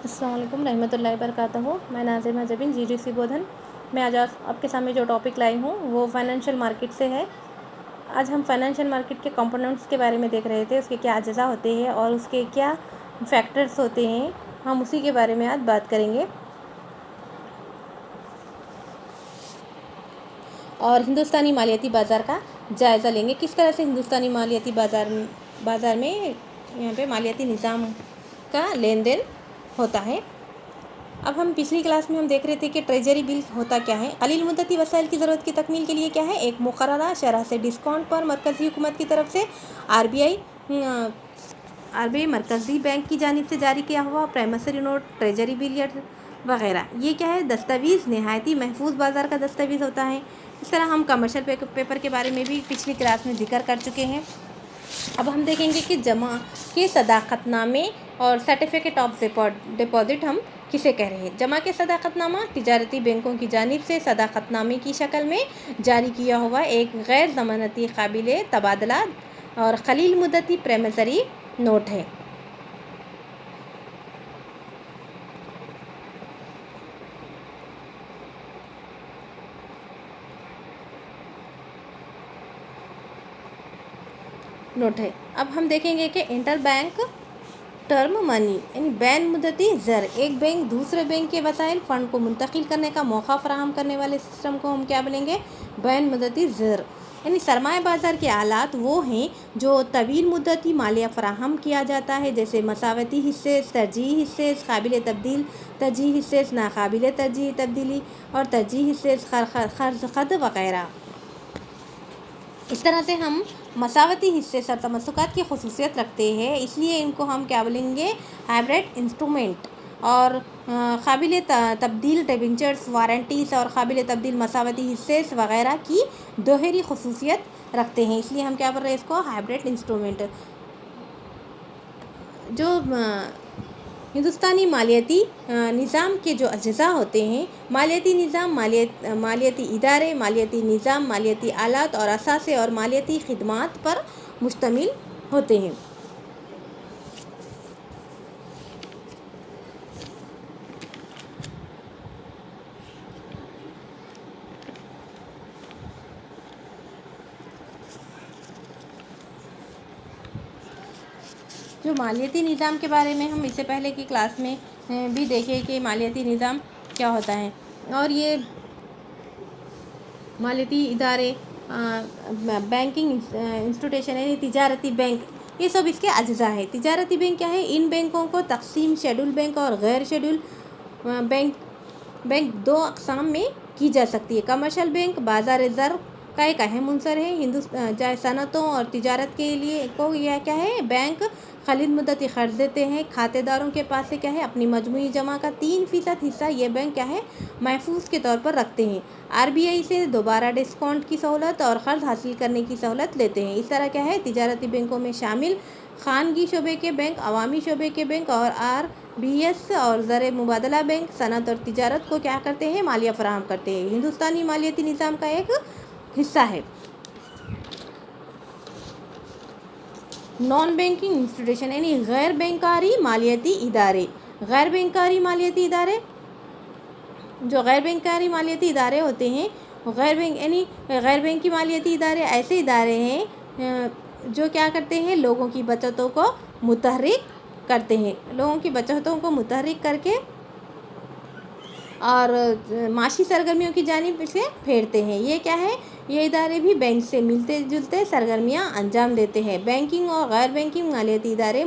السلام علیکم رحمۃ اللہ وبرکاتہ. میں ناظمہ جبین GGC بودھن. میں آج آپ کے سامنے جو ٹاپک لائی ہوں وہ فائنینشیل مارکیٹ سے ہے. آج ہم فائنینشیل مارکیٹ کے کمپوننٹس کے بارے میں دیکھ رہے تھے، اس کے کیا اجزاء ہوتے ہیں اور اس کے کیا فیکٹرز ہوتے ہیں. ہم اسی کے بارے میں آج بات کریں گے. اور ہندوستانی مالیاتی بازار کا جائزہ لیں گے. کس طرح سے ہندوستانی مالیاتی بازار میں یہاں پہ مالیاتی نظام کا لین دین ہوتا ہے. اب ہم پچھلی کلاس میں ہم دیکھ رہے تھے کہ ٹریجری بل ہوتا کیا ہے. قلیل مدتی وسائل کی ضرورت کی تکمیل کے لیے کیا ہے، ایک مقررہ شرح سے ڈسکاؤنٹ پر مرکزی حکومت کی طرف سے آر بی آئی مرکزی بینک کی جانب سے جاری کیا ہوا پرائمسری نوٹ، ٹریجری بل یا وغیرہ. یہ کیا ہے، دستاویز نہایتی محفوظ بازار کا دستاویز ہوتا ہے. اس طرح ہم کمرشل پیپر کے بارے میں بھی پچھلی کلاس میں ذکر کر چکے ہیں. اب ہم دیکھیں گے کہ جمع کے صداقت نامے اور سرٹیفکیٹ آف ڈپازٹ ہم کسے کہہ رہے ہیں. جمع کے صداقت نامہ تجارتی بینکوں کی جانب سے صداقت نامے کی شکل میں جاری کیا ہوا ایک غیر ضمانتی قابل تبادلہ اور قلیل مدتی پرائمسری نوٹ ہے. اب ہم دیکھیں گے کہ انٹر بینک ٹرم منی یعنی بین مدتی زر، ایک بینک دوسرے بینک کے وسائل فنڈ کو منتقل کرنے کا موقع فراہم کرنے والے سسٹم کو ہم کیا بولیں گے، بین مدتی زر. یعنی سرمایہ بازار کے آلات وہ ہیں جو طویل مدتی مالیہ فراہم کیا جاتا ہے، جیسے مساوتی حصے، ترجیحی حصے، قابل تبدیل ترجیحی حصے، ناقابل ترجیحی تبدیلی اور ترجیحی حصے، قرض خد وغیرہ. اس طرح سے ہم مساوتی حصے سرتمسکات کی خصوصیت رکھتے ہیں، اس لیے ان کو ہم کیا بولیں گے، ہائبرڈ انسٹرومنٹ. اور قابل تبدیل ڈیبنچرز، وارنٹیز اور قابل تبدیل مساوتی حصے وغیرہ کی دوہری خصوصیت رکھتے ہیں، اس لیے ہم کیا بول رہے ہیں، اس کو ہائبرڈ انسٹرومنٹ. جو ہندوستانی مالیاتی نظام کے جو اجزاء ہوتے ہیں، مالیاتی نظام، مالیاتی ادارے، مالیاتی نظام، مالیاتی آلات اور اثاثے اور مالیاتی خدمات پر مشتمل ہوتے ہیں. جو مالیاتی نظام کے بارے میں ہم اس سے پہلے کی کلاس میں بھی دیکھے کہ مالیاتی نظام کیا ہوتا ہے. اور یہ مالیاتی ادارے، بینکنگ انسٹیٹیوشن یعنی تجارتی بینک، یہ سب اس کے اجزاء ہیں. تجارتی بینک کیا ہے، ان بینکوں کو تقسیم شیڈول بینک اور غیر شیڈول بینک دو اقسام میں کی جا سکتی ہے. کمرشل بینک بازار زر کا ایک اہم عنصر ہے. صنعتوں اور تجارت کے لیے کو یہ کیا ہے، بینک قلیل مدتی قرض دیتے ہیں. کھاتے داروں کے پاس سے کیا ہے، اپنی مجموعی جمع کا 3% حصہ یہ بینک کیا ہے، محفوظ کے طور پر رکھتے ہیں. آر بی آئی سے دوبارہ ڈسکاؤنٹ کی سہولت اور قرض حاصل کرنے کی سہولت لیتے ہیں. اس طرح کیا ہے، تجارتی بینکوں میں شامل خانگی شعبے کے بینک، عوامی شعبے کے بینک اور آر بی ایس اور زر مبادلہ بینک صنعت اور تجارت کو کیا کرتے ہیں، مالیہ فراہم کرتے ہیں. ہندوستانی مالیاتی نظام کا ایک حصہ ہے. نان بینکنگ انسٹیٹیوشن یعنی غیر بینکاری مالیاتی ادارے. غیر بینکاری مالیاتی ادارے، جو غیر بینکاری مالیاتی ادارے ہوتے ہیں، غیر بینکی مالیاتی ادارے ایسے ادارے ہیں جو کیا کرتے ہیں، لوگوں کی بچتوں کو متحرک کرتے ہیں، لوگوں کی بچتوں کو متحرک کر کے اور معاشی سرگرمیوں کی جانب سے پھیرتے ہیں. یہ کیا ہے، یہ ادارے بھی بینک سے ملتے جلتے سرگرمیاں انجام دیتے ہیں. بینکنگ اور غیر بینکنگ مالیاتی ادارے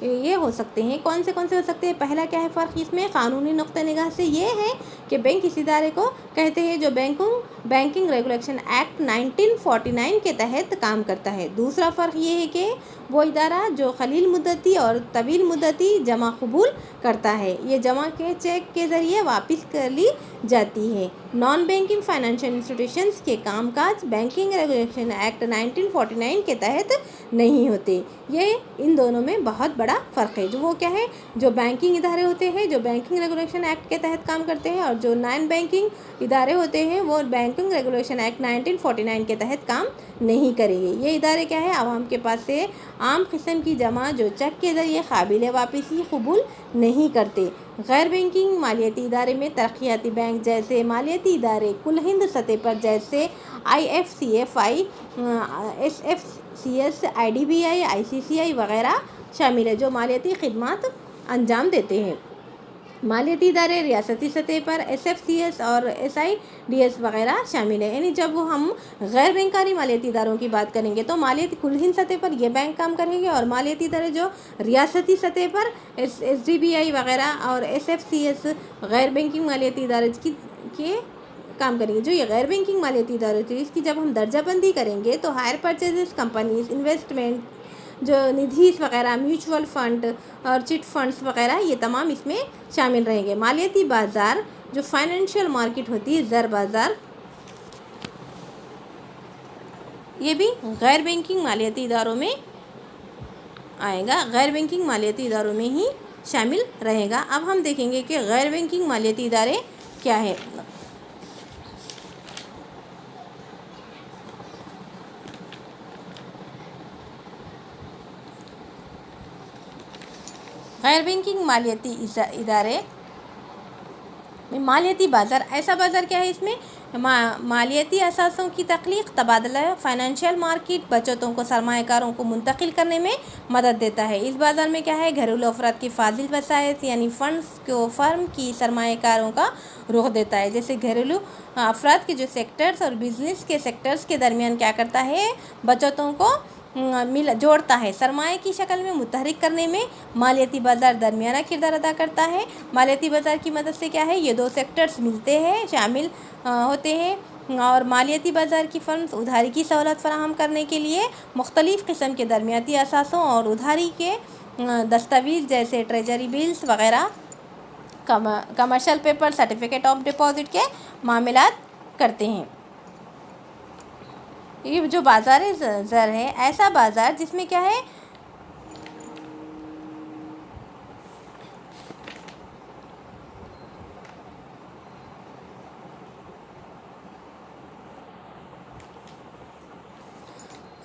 یہ ہو سکتے ہیں. کون سے ہو سکتے ہیں، پہلا کیا ہے فرق اس میں، قانونی نقطہ نگاہ سے یہ ہے کہ بینک اس ادارے کو کہتے ہیں جو بینکنگ ریگولیشن ایکٹ 1949 کے تحت کام کرتا ہے. دوسرا فرق یہ ہے کہ وہ ادارہ جو قلیل مدتی اور طویل مدتی جمع قبول کرتا ہے، یہ جمع کے چیک کے ذریعے واپس کر لی جاتی ہے. نان بینکنگ فائنینشیل انسٹیٹیوشنس کے کام کاج بینکنگ ریگولیشن ایکٹ 1949 کے تحت نہیں ہوتے۔ یہ ان دونوں میں بہت بڑا فرق ہے۔ جو وہ کیا ہے، جو بینکنگ ادارے ہوتے ہیں جو بینکنگ ریگولیشن ایکٹ کے تحت کام کرتے ہیں، اور جو نان بینکنگ ادارے ہوتے ہیں وہ بینکنگ ریگولیشن ایکٹ 1949 کے تحت کام نہیں کریں گے۔ یہ ادارے کیا ہے، عوام کے پاس سے عام قسم کی جمع جو چیک کے ذریعے قابل واپسی قبول نہیں کرتے۔ غیر بینکنگ مالیاتی ادارے میں ترقیاتی بینک جیسے مالیاتی ادارے کل ہند سطح پر جیسے IFCFI، SFCS، IDBI، ICCI وغیرہ شامل ہے، جو مالیاتی خدمات انجام دیتے ہیں۔ مالیاتی ادارے ریاستی سطح پر SFCS اور SIDS وغیرہ شامل ہیں۔ یعنی جب ہم غیر بینکاری مالیاتی اداروں کی بات کریں گے تو مالیاتی کل ہند سطح پر یہ بینک کام کریں گے، اور مالیاتی ادارے جو ریاستی سطح پر SDBI وغیرہ اور SFCS غیر بینکنگ مالیاتی ادارے کے کام کریں گے۔ جو یہ غیر بینکنگ مالیاتی ادارے تھے، اس کی جب ہم درجہ بندی کریں گے تو ہائر پرچیزز کمپنیز، انویسٹمنٹ جو ندھیس وغیرہ، میوچول فنڈ اور چٹ فنڈز وغیرہ یہ تمام اس میں شامل رہیں گے۔ مالیاتی بازار جو فائنینشیل مارکیٹ ہوتی ہے، زر بازار، یہ بھی غیر بینکنگ مالیاتی اداروں میں آئے گا، غیر بینکنگ مالیاتی اداروں میں ہی شامل رہے گا۔ اب ہم دیکھیں گے کہ غیر بینکنگ مالیاتی ادارے کیا ہے۔ غیر بینکنگ مالیاتی ادارے میں مالیاتی بازار، ایسا بازار کیا ہے، اس میں مالیاتی اثاثوں کی تخلیق، تبادلہ، فائنینشیل مارکیٹ، بچتوں کو سرمایہ کاروں کو منتقل کرنے میں مدد دیتا ہے۔ اس بازار میں کیا ہے، گھریلو افراد کی فاضل وسائط یعنی فنڈز کو فرم کی سرمایہ کاروں کا رخ دیتا ہے۔ جیسے گھریلو افراد کے جو سیکٹرز اور بزنس کے سیکٹرز کے درمیان کیا کرتا ہے، بچتوں کو جوڑتا ہے، سرمایہ کی شکل میں متحرک کرنے میں مالیاتی بازار درمیانہ کردار ادا کرتا ہے۔ مالیاتی بازار کی مدد سے کیا ہے، یہ دو سیکٹرز ملتے ہیں، شامل ہوتے ہیں، اور مالیاتی بازار کی فرمز ادھاری کی سہولت فراہم کرنے کے لیے مختلف قسم کے درمیاتی اثاثوں اور ادھاری کے دستاویز جیسے ٹریجری بلز وغیرہ، commercial paper, certificate of deposit کے معاملات کرتے ہیں۔ یہ جو بازار زر ہے، ایسا بازار جس میں کیا ہے،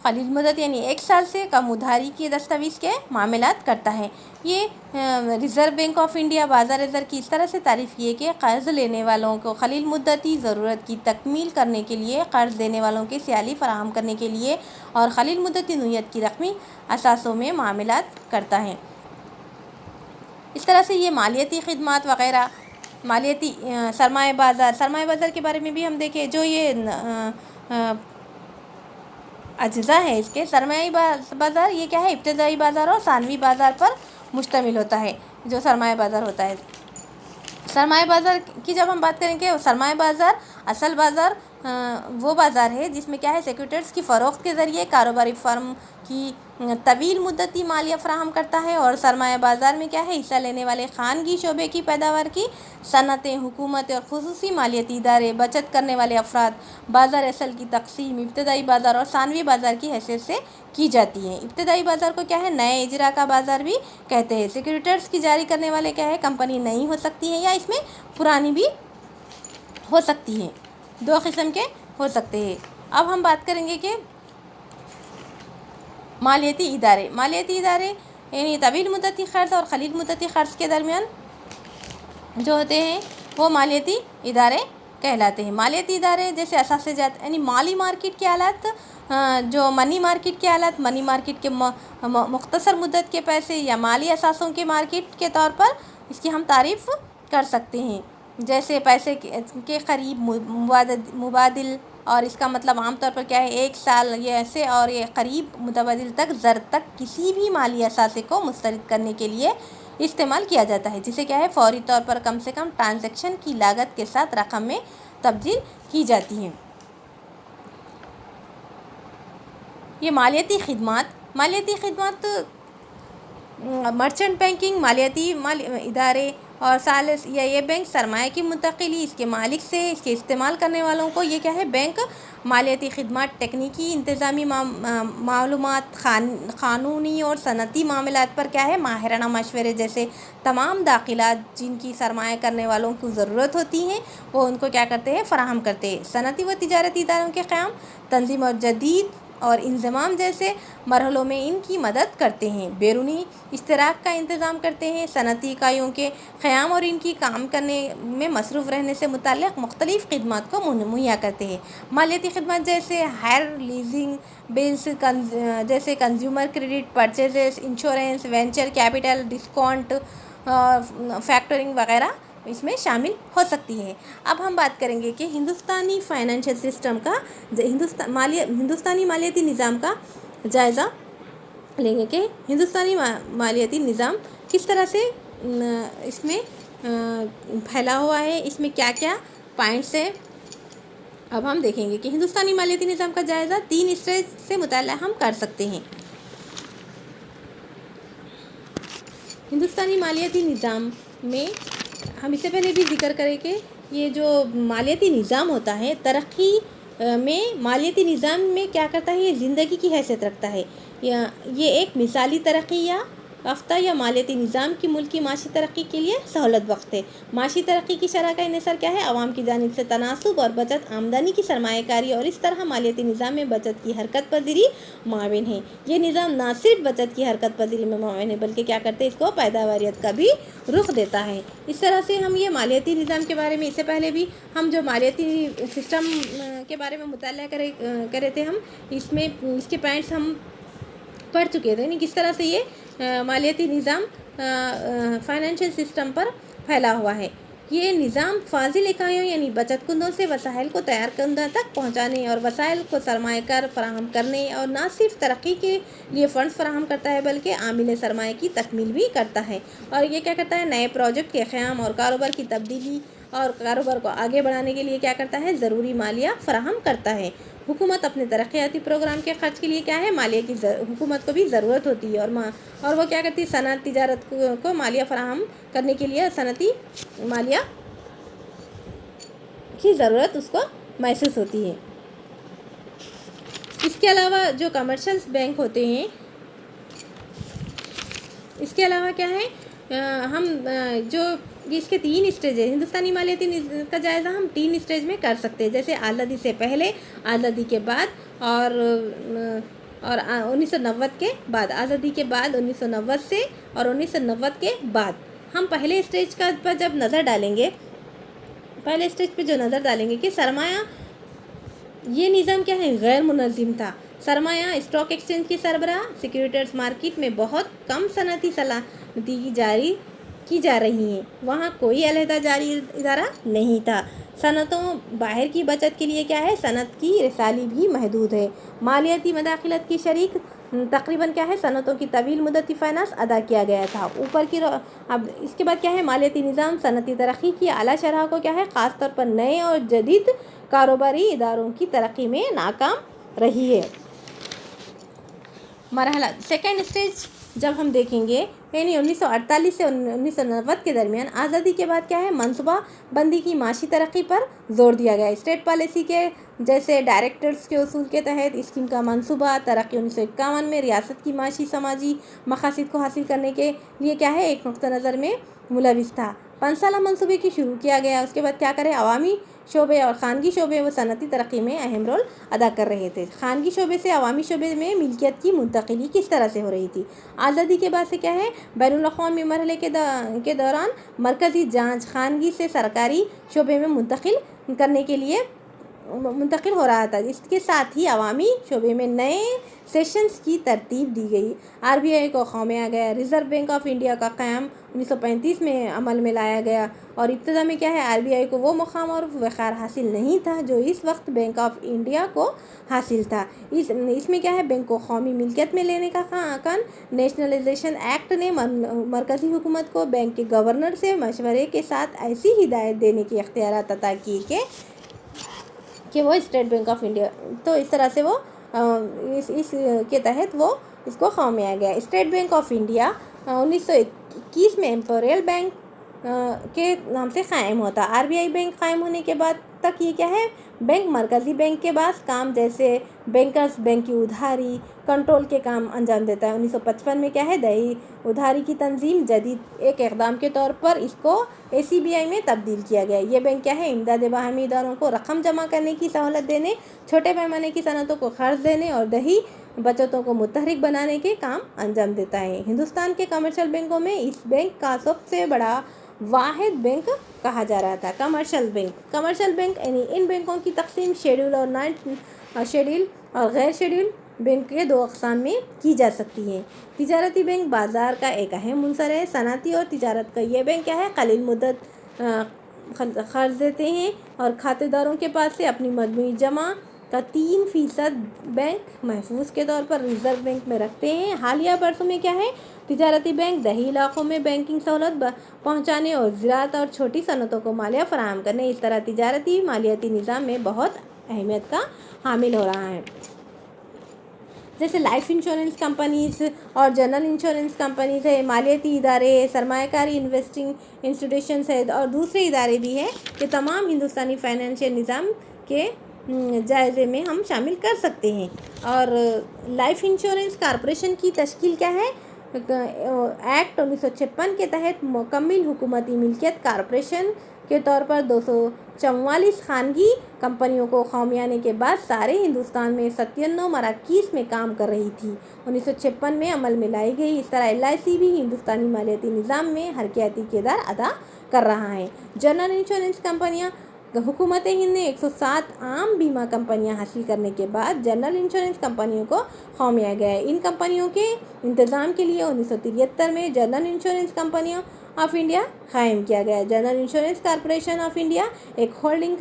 قلیل مدت یعنی 1 سال سے کم ادھاری کی دستاویز کے معاملات کرتا ہے۔ یہ ریزرو بینک آف انڈیا بازار زر کی اس طرح سے تعریف کی ہے کہ قرض لینے والوں کو قلیل مدتی ضرورت کی تکمیل کرنے کے لیے، قرض دینے والوں کے سیالی فراہم کرنے کے لیے، اور قلیل مدتی نوعیت کی رقمی اثاثوں میں معاملات کرتا ہے۔ اس طرح سے یہ مالیاتی خدمات وغیرہ، مالیاتی سرمایہ بازار کے بارے میں بھی ہم دیکھیں، جو یہ اجزاء ہے اس کے سرمایہ بازار، یہ کیا ہے، ابتدائی بازار اور ثانوی بازار پر مشتمل ہوتا ہے۔ جو سرمایہ بازار ہوتا ہے، سرمایہ بازار کی جب ہم بات کریں کہ سرمایہ بازار، اصل بازار وہ بازار ہے جس میں کیا ہے، سیکیورٹیز کی فروخت کے ذریعے کاروباری فرم کی طویل مدتی مالیہ فراہم کرتا ہے، اور سرمایہ بازار میں کیا ہے، حصہ لینے والے خانگی شعبے کی پیداوار کی صنعتیں، حکومت اور خصوصی مالیاتی ادارے، بچت کرنے والے افراد، بازار اصل کی تقسیم ابتدائی بازار اور ثانوی بازار کی حیثیت سے کی جاتی ہے۔ ابتدائی بازار کو کیا ہے، نئے اجرا کا بازار بھی کہتے ہیں۔ سیکیورٹیز کی جاری کرنے والے کیا ہے، کمپنی نئی ہو سکتی ہے یا اس میں پرانی بھی ہو سکتی ہے، 2 قسم کے ہو سکتے ہیں۔ اب ہم بات کریں گے کہ مالیاتی ادارے یعنی طویل مدتی قرض اور قلیل مدتی قرض کے درمیان جو ہوتے ہیں وہ مالیاتی ادارے کہلاتے ہیں۔ مالیاتی ادارے جیسے اثاثے جات یعنی مالی مارکیٹ کے آلات، جو منی مارکیٹ کے آلات، منی مارکیٹ کے مختصر مدت کے پیسے یا مالی اثاثوں کے مارکیٹ کے طور پر اس کی ہم تعریف کر سکتے ہیں۔ جیسے پیسے کے قریب مبادل، اور اس کا مطلب عام طور پر کیا ہے، 1 سال یہ ایسے، اور یہ قریب متبادل تک زر تک کسی بھی مالی اثاثے کو مسترد کرنے کے لیے استعمال کیا جاتا ہے، جسے کیا ہے، فوری طور پر کم سے کم ٹرانزیکشن کی لاگت کے ساتھ رقم میں تبدیل کی جاتی ہے۔ یہ مالیاتی خدمات مرچنٹ بینکنگ، مالیاتی ادارے اور ثالث یہ بینک سرمایہ کی منتقلی اس کے مالک سے اس کے استعمال کرنے والوں کو، یہ کیا ہے بینک مالیاتی خدمات، تکنیکی انتظامی معلومات، قانونی اور صنعتی معاملات پر کیا ہے ماہرانہ مشورے جیسے تمام داخلات جن کی سرمایہ کرنے والوں کو ضرورت ہوتی ہیں وہ ان کو کیا کرتے ہیں فراہم کرتے ہیں۔ صنعتی و تجارتی اداروں کے قیام، تنظیم اور جدید اور انضمام جیسے مرحلوں میں ان کی مدد کرتے ہیں۔ بیرونی اشتراک کا انتظام کرتے ہیں، صنعتی اکائیوں کے قیام اور ان کی کام کرنے میں مصروف رہنے سے متعلق مختلف خدمات کو مہیا کرتے ہیں۔ مالیاتی خدمات جیسے ہائر، لیزنگ، بلز جیسے consumer credit, purchases, insurance, venture capital, discount, factoring وغیرہ اس میں شامل ہو سکتی ہے۔ اب ہم بات کریں گے کہ ہندوستانی فائنینشیل سسٹم کا ہندوستانی مالیاتی نظام کا جائزہ لیں گے کہ ہندوستانی مالیاتی نظام کس طرح سے اس میں پھیلا ہوا ہے، اس میں کیا کیا پوائنٹس ہیں۔ اب ہم دیکھیں گے کہ ہندوستانی مالیاتی نظام کا جائزہ 3 اسٹیج سے مطالعہ ہم کر سکتے ہیں۔ ہندوستانی مالیاتی نظام میں ہم اس سے پہلے بھی ذکر کریں کہ یہ جو مالیاتی نظام ہوتا ہے ترقی میں مالیاتی نظام میں کیا کرتا ہے، یہ زندگی کی حیثیت رکھتا ہے۔ یہ ایک مثالی ترقی یافتہ یا مالیاتی نظام کی ملکی معاشی ترقی کے لیے سہولت بخش ہے۔ معاشی ترقی کی شرح کا انحصار کیا ہے، عوام کی جانب سے تناسب اور بچت، آمدنی کی سرمایہ کاری، اور اس طرح مالیاتی نظام میں بچت کی حرکت پذیری معاون ہے۔ یہ نظام نہ صرف بچت کی حرکت پذیری میں معاون ہے بلکہ کیا کرتے ہیں، اس کو پیداواریت کا بھی رخ دیتا ہے۔ اس طرح سے ہم یہ مالیاتی نظام کے بارے میں اس سے پہلے بھی ہم جو مالیاتی سسٹم کے بارے میں مطالعہ کرے تھے، ہم اس میں اس کے پوائنٹس ہم پڑھ چکے تھے، یعنی کس طرح سے یہ مالیاتی نظام فائنینشیل سسٹم پر پھیلا ہوا ہے۔ یہ نظام فاضل اکائیوں یعنی بچت کنندوں سے وسائل کو تیار کنندہ تک پہنچانے اور وسائل کو سرمایہ کار فراہم کرنے اور نہ صرف ترقی کے لیے فنڈز فراہم کرتا ہے بلکہ عامل سرمایہ کی تکمیل بھی کرتا ہے۔ اور یہ کیا کرتا ہے، نئے پروجیکٹ کے قیام اور کاروبار کی تبدیلی اور کاروبار کو آگے بڑھانے کے لیے کیا کرتا ہے، ضروری مالیہ فراہم کرتا ہے۔ حکومت اپنے ترقیاتی پروگرام کے خرچ کے لیے کیا ہے، مالیہ کی حکومت کو بھی ضرورت ہوتی ہے اور وہ کیا کرتی ہے، صنعت تجارت کو مالیہ فراہم کرنے کے لیے صنعتی مالیہ کی ضرورت اس کو محسوس ہوتی ہے۔ اس کے علاوہ جو کمرشل بینک ہوتے ہیں، اس کے علاوہ کیا ہے، ہم جو اس کے 3 اسٹیج ہے، ہندوستانی مالیاتی کا جائزہ ہم 3 اسٹیج میں کر سکتے ہیں، جیسے آزادی سے پہلے، آزادی کے بعد اور 1990 کے بعد، آزادی کے بعد 1990 سے اور 1990 کے بعد۔ ہم پہلے اسٹیج کا پر جب نظر ڈالیں گے، پہلے اسٹیج پہ جو نظر ڈالیں گے کہ سرمایہ یہ نظام کیا ہے، غیر منظم تھا۔ سرمایہ اسٹاک ایکسچینج کی سربراہ، سیکیورٹیز مارکیٹ میں بہت کم صنعتی صلاحیتی جاری کی جا رہی ہیں، وہاں کوئی علیحدہ جاری ادارہ نہیں تھا۔ صنعتوں باہر کی بچت کے لیے کیا ہے، صنعت کی رسالی بھی محدود ہے۔ مالیاتی مداخلت کی شریک تقریباً کیا ہے، صنعتوں کی طویل مدتی فائنانس ادا کیا گیا تھا۔ اب اس کے بعد کیا ہے، مالیاتی نظام صنعتی ترقی کی اعلیٰ شرح کو کیا ہے، خاص طور پر نئے اور جدید کاروباری اداروں کی ترقی میں ناکام رہی ہے۔ مرحلہ سیکنڈ اسٹیج جب ہم دیکھیں گے، یعنی 1948 سے 1990 کے درمیان، آزادی کے بعد کیا ہے، منصوبہ بندی کی معاشی ترقی پر زور دیا گیا۔ اسٹیٹ پالیسی کے جیسے ڈائریکٹرز کے اصول کے تحت اسکیم کا منصوبہ ترقی 1951 میں ریاست کی معاشی سماجی مقاصد کو حاصل کرنے کے لیے کیا ہے، ایک نقطہ نظر میں ملوث تھا۔ 5 سالہ منصوبے کی شروع کیا گیا۔ اس کے بعد کیا کرے، عوامی شعبے اور خانگی شعبے وہ صنعتی ترقی میں اہم رول ادا کر رہے تھے۔ خانگی شعبے سے عوامی شعبے میں ملکیت کی منتقلی کس طرح سے ہو رہی تھی۔ آزادی کے بعد سے کیا ہے، بین الاقوامی مرحلے کے دوران مرکزی جانچ خانگی سے سرکاری شعبے میں منتقل ہو رہا تھا۔ اس کے ساتھ ہی عوامی شعبے میں نئے سیشنز کی ترتیب دی گئی، RBI کو قومیہ گیا، ریزرو بینک آف انڈیا کا قیام 1935 میں عمل میں لایا گیا، اور ابتدا میں کیا ہے، RBI کو وہ مقام اور وقار حاصل نہیں تھا جو اس وقت بینک آف انڈیا کو حاصل تھا۔ اس میں کیا ہے، بینک کو قومی ملکیت میں لینے کا کان نیشنلائزیشن ایکٹ نے مرکزی حکومت کو بینک کے گورنر سے مشورے کے ساتھ ایسی ہدایت دینے کے اختیارات عطا کیے کہ وہ اسٹیٹ بینک آف انڈیا، تو اس طرح سے وہ اس کے تحت وہ اس کو قومیہ گیا۔ اسٹیٹ بینک آف انڈیا 1921 میں امپیریل بینک کے نام سے قائم ہوتا۔ RBI بینک قائم ہونے کے بعد تک یہ کیا ہے، بینک مرکزی بینک کے بعد کام جیسے بینکرز بینک کی ادھاری کنٹرول کے کام انجام دیتا ہے۔ 1955 میں کیا ہے، دیہی ادھاری کی تنظیم جدید ایک اقدام کے طور پر اس کو ACBI میں تبدیل کیا گیا۔ یہ بینک کیا ہے، امداد باہمی اداروں کو رقم جمع کرنے کی سہولت دینے، چھوٹے پیمانے کی صنعتوں کو قرض دینے اور دیہی بچتوں کو متحرک بنانے کے کام انجام دیتا ہے۔ ہندوستان کے کمرشل بینکوں میں اس بینک کا سب سے بڑا واحد بینک کہا جا رہا تھا کمرشل بینک یعنی ان بینکوں کی تقسیم شیڈول اور نان شیڈول اور غیر شیڈول بینک کے دو اقسام میں کی جا سکتی ہے۔ تجارتی بینک بازار کا ایک اہم عنصر ہے۔ صنعتی اور تجارت کا یہ بینک کیا ہے، قلیل مدت قرض دیتے ہیں اور کھاتے داروں کے پاس سے اپنی مجموعی جمع کا 3% بینک محفوظ کے طور پر ریزرو بینک میں رکھتے ہیں۔ حالیہ برسوں میں کیا ہے، تجارتی بینک دیہی علاقوں میں بینکنگ سہولت پہنچانے اور زراعت اور چھوٹی صنعتوں کو مالیہ فراہم کرنے، اس طرح تجارتی مالیاتی نظام میں بہت اہمیت کا حامل ہو رہا ہے۔ جیسے لائف انشورنس کمپنیز اور جنرل انشورنس کمپنیز ہے، مالیاتی ادارے، سرمایہ کاری انویسٹنگ انسٹیٹیوشنس ہے اور دوسرے ادارے بھی ہیں، یہ تمام ہندوستانی فائنینشیل نظام کے جائزے میں ہم شامل کر سکتے ہیں۔ اور لائف انشورنس کارپوریشن کی تشکیل کیا ہے، ایکٹ 1956 کے تحت مکمل حکومتی ملکیت کارپوریشن کے طور پر 244 خانگی کمپنیوں کو قومیانے کے بعد سارے ہندوستان میں 97 مراکز میں کام کر رہی تھی، 1956 میں عمل میں لائی گئی۔ اس طرح LIC بھی ہندوستانی مالیاتی نظام میں حرکیاتی کردار ادا کر رہا ہے۔ جنرل انشورنس کمپنیاں، حکومت ہند نے 107 عام بیمہ کمپنیاں حاصل کرنے کے بعد جنرل انشورنس کمپنیوں کو قومیہ گیا ہے۔ ان کمپنیوں کے انتظام کے لیے 1973 میں general insurance company of India قائم کیا گیا۔ General insurance corporation of India ایک ہولڈنگ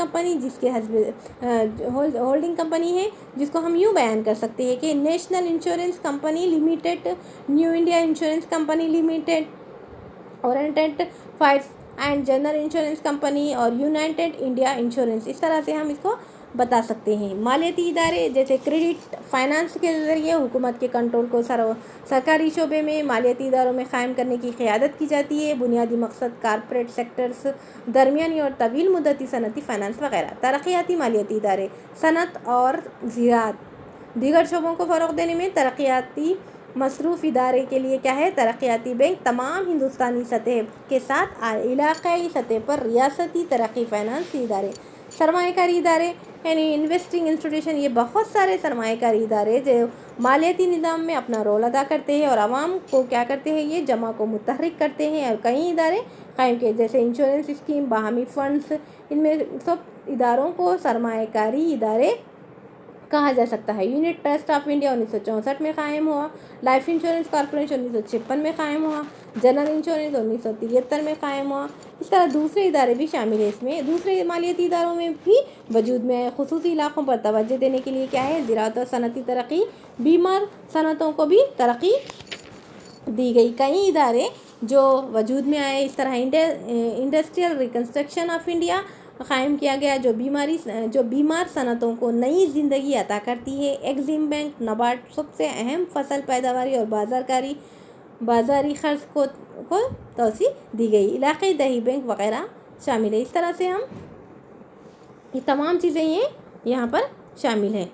کمپنی ہے جس کو ہم یوں بیان کر سکتے ہیں کہ national insurance company limited, new India insurance company limited, oriented فائرس and general insurance company اور یونائٹڈ انڈیا انشورنس، اس طرح سے ہم اس کو بتا سکتے ہیں۔ مالیاتی ادارے جیسے کریڈٹ فائنانس کے ذریعے حکومت کے کنٹرول کو سرکاری شعبے میں مالیاتی اداروں میں قائم کرنے کی قیادت کی جاتی ہے۔ بنیادی مقصد کارپوریٹ سیکٹرز، درمیانی اور طویل مدتی صنعتی فائنانس وغیرہ۔ ترقیاتی مالیاتی ادارے، صنعت اور زراعت دیگر شعبوں کو فروغ دینے میں ترقیاتی مصروف ادارے کے لیے کیا ہے، ترقیاتی بینک تمام ہندوستانی سطح کے ساتھ علاقائی سطح پر ریاستی ترقی فائنانس ادارے، سرمایہ کاری ادارے یعنی انویسٹنگ انسٹیٹیوشن، یہ بہت سارے سرمایہ کاری ادارے جو مالیاتی نظام میں اپنا رول ادا کرتے ہیں اور عوام کو کیا کرتے ہیں، یہ جمع کو متحرک کرتے ہیں اور کئی ادارے قائم کیے جیسے انشورنس اسکیم، باہمی فنڈز، ان میں سب اداروں کو سرمایہ کاری ادارے کہا جا سکتا ہے۔ یونٹ ٹرسٹ آف انڈیا 1964 میں قائم ہوا، لائف انشورنس کارپوریشن 1956 میں قائم ہوا، جنرل انشورنس 1973 میں قائم ہوا۔ اس طرح دوسرے ادارے بھی شامل ہیں۔ اس میں دوسرے مالیاتی اداروں میں بھی وجود میں آئے۔ خصوصی علاقوں پر توجہ دینے کے لیے کیا ہے، زراعت اور صنعتی ترقی، بیمار صنعتوں کو بھی ترقی دی گئی۔ کئی ادارے جو وجود میں آئے، اس طرح انڈسٹریل ریکنسٹرکشن آف انڈیا قائم کیا گیا جو بیمار صنعتوں کو نئی زندگی عطا کرتی ہے۔ ایگزیم بینک، نبارڈ، سب سے اہم فصل پیداواری اور بازاری قرض کو توسیع دی گئی۔ علاقائی دیہی بینک وغیرہ شامل ہے۔ اس طرح سے ہم یہ تمام چیزیں یہاں پر شامل ہیں۔